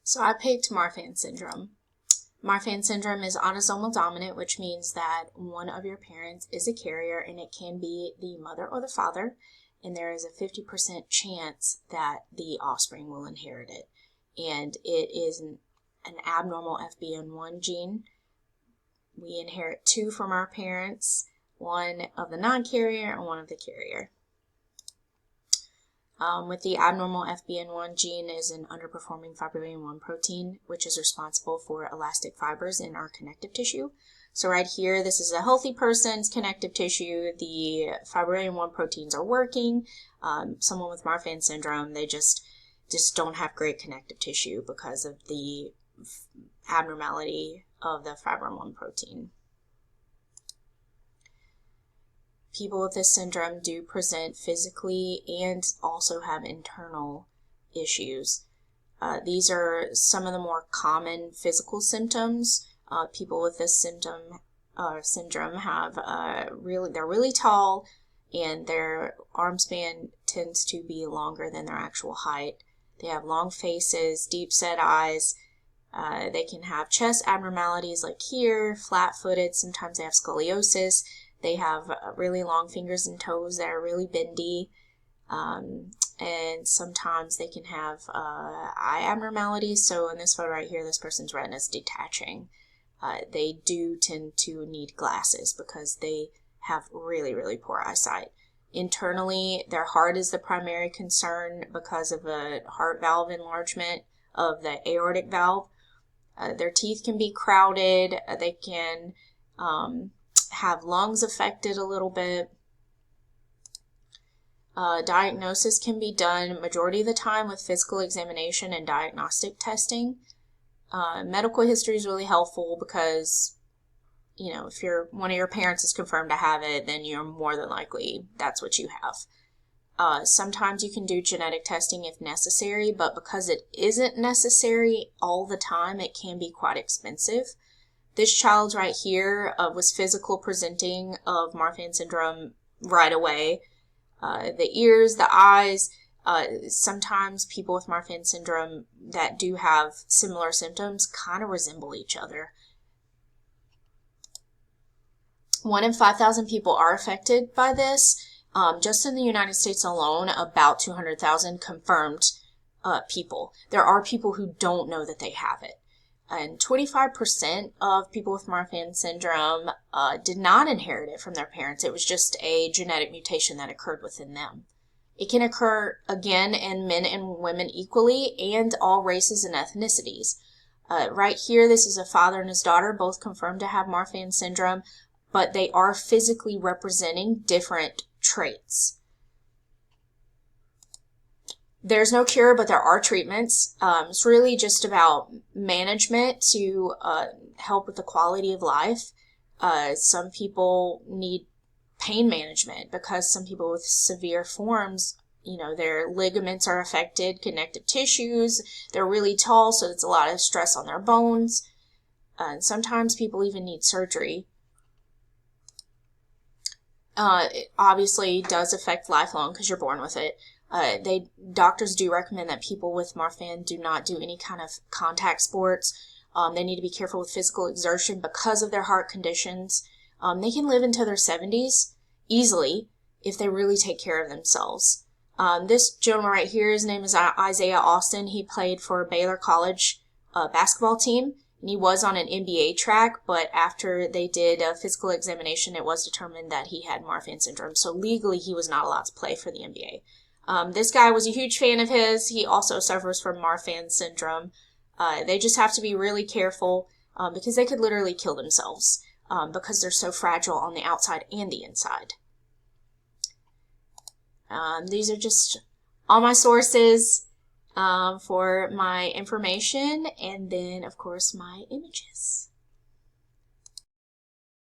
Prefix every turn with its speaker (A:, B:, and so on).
A: So I picked Marfan syndrome. Marfan syndrome is autosomal dominant, which means that one of your parents is a carrier, and it can be the mother or the father, and there is a 50% chance that the offspring will inherit it. And it is an abnormal FBN1 gene. We inherit 2 from our parents, one of the non-carrier and one of the carrier. With the abnormal FBN1 gene is an underperforming fibroin-1 protein, which is responsible for elastic fibers in our connective tissue. So right here, this is a healthy person's connective tissue. The fibroin-1 proteins are working. Someone with Marfan syndrome, they just don't have great connective tissue because of the abnormality of the fibroin-1 protein. People with this syndrome do present physically and also have internal issues. These are some of the more common physical symptoms. People with this syndrome have they're really tall, and their arm span tends to be longer than their actual height. They have long faces, deep set eyes. They can have chest abnormalities like here, flat-footed. Sometimes they have scoliosis. They have really long fingers and toes that are really bendy, and sometimes they can have eye abnormalities. So in this photo right here, this person's retina is detaching. They do tend to need glasses because they have really, really poor eyesight. Internally, their heart is the primary concern because of a heart valve enlargement of the aortic valve. Their teeth can be crowded. They can have lungs affected a little bit. Diagnosis can be done majority of the time with physical examination and diagnostic testing. Medical history is really helpful because, if one of your parents is confirmed to have it, then you're more than likely that's what you have. Sometimes you can do genetic testing if necessary, but because it isn't necessary all the time, it can be quite expensive. This child right here was physical presenting of Marfan syndrome right away. The ears, the eyes, sometimes people with Marfan syndrome that do have similar symptoms kind of resemble each other. 1 in 5,000 people are affected by this. Just in the United States alone, about 200,000 confirmed people. There are people who don't know that they have it. And 25% of people with Marfan syndrome did not inherit it from their parents. It was just a genetic mutation that occurred within them. It can occur again in men and women equally, and all races and ethnicities. Right here, this is a father and his daughter, both confirmed to have Marfan syndrome, but they are physically representing different traits. There's no cure, but there are treatments. It's really just about management to help with the quality of life. Some people need pain management because some people with severe forms, their ligaments are affected, connective tissues, they're really tall, so it's a lot of stress on their bones. And sometimes people even need surgery. It obviously does affect lifelong because you're born with it. Doctors do recommend that people with Marfan do not do any kind of contact sports. They need to be careful with physical exertion because of their heart conditions. They can live into their 70s easily if they really take care of themselves. This gentleman right here, his name is Isaiah Austin. He played for Baylor College basketball team, and he was on an NBA track, but after they did a physical examination, it was determined that he had Marfan syndrome. So legally, he was not allowed to play for the NBA. This guy was a huge fan of his. He also suffers from Marfan syndrome. They just have to be really careful because they could literally kill themselves because they're so fragile on the outside and the inside. These are just all my sources for my information, and then, of course, my images.